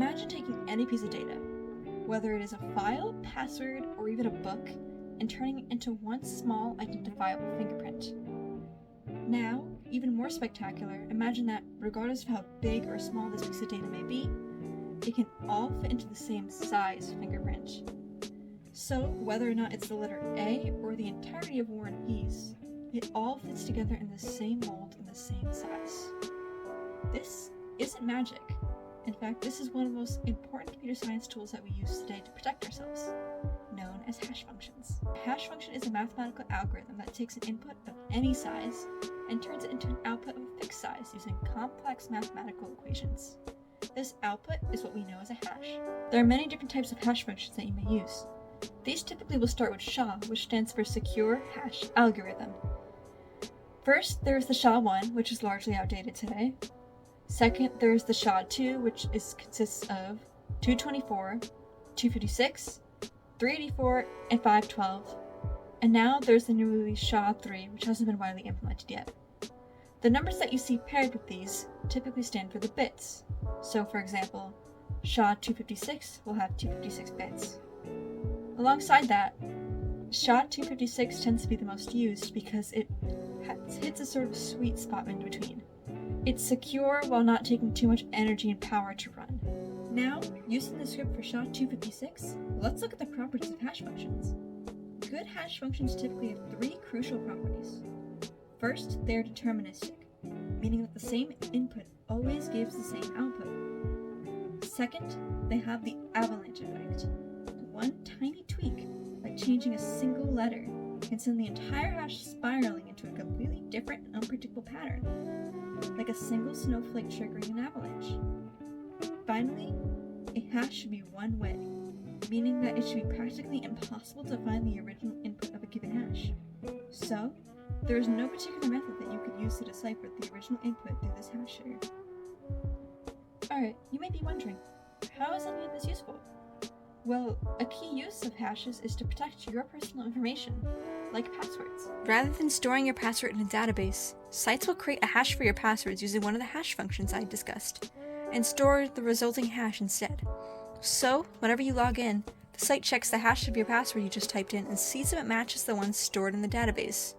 Imagine taking any piece of data, whether it is a file, password, or even a book, and turning it into one small identifiable fingerprint. Now, even more spectacular, imagine that regardless of how big or small this piece of data may be, it can all fit into the same size fingerprint. So, whether or not it's the letter A or the entirety of War and Peace, it all fits together in the same mold and the same size. This isn't magic. In fact, this is one of the most important computer science tools that we use today to protect ourselves, known as hash functions. A hash function is a mathematical algorithm that takes an input of any size and turns it into an output of a fixed size using complex mathematical equations. This output is what we know as a hash. There are many different types of hash functions that you may use. These typically will start with SHA, which stands for Secure Hash Algorithm. First, there is the SHA-1, which is largely outdated today. Second, there is the SHA-2, which consists of 224, 256, 384, and 512. And now there's the newly released SHA-3, which hasn't been widely implemented yet. The numbers that you see paired with these typically stand for the bits. So, for example, SHA-256 will have 256 bits. Alongside that, SHA-256 tends to be the most used because it hits a sort of sweet spot in between. It's secure while not taking too much energy and power to run. Now, using the script for SHA-256, let's look at the properties of hash functions. Good hash functions typically have three crucial properties. First, they are deterministic, meaning that the same input always gives the same output. Second, they have the avalanche effect. One tiny tweak, like changing a single letter, can send the entire hash spiraling into a completely different and unpredictable pattern, like a single snowflake triggering an avalanche. Finally, a hash should be one-way, meaning that it should be practically impossible to find the original input of a given hash. So, there is no particular method that you could use to decipher the original input through this hash shader. Alright, you may be wondering, how is any of this useful? Well, a key use of hashes is to protect your personal information, like passwords. Rather than storing your password in a database, sites will create a hash for your passwords using one of the hash functions I discussed, and store the resulting hash instead. So, whenever you log in, the site checks the hash of your password you just typed in and sees if it matches the one stored in the database.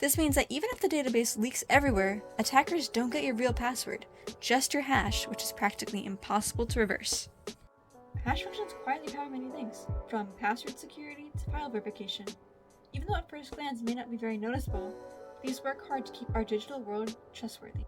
This means that even if the database leaks everywhere, attackers don't get your real password, just your hash, which is practically impossible to reverse. Hash functions quietly power many things, from password security to file verification. Even though at first glance may not be very noticeable, these work hard to keep our digital world trustworthy.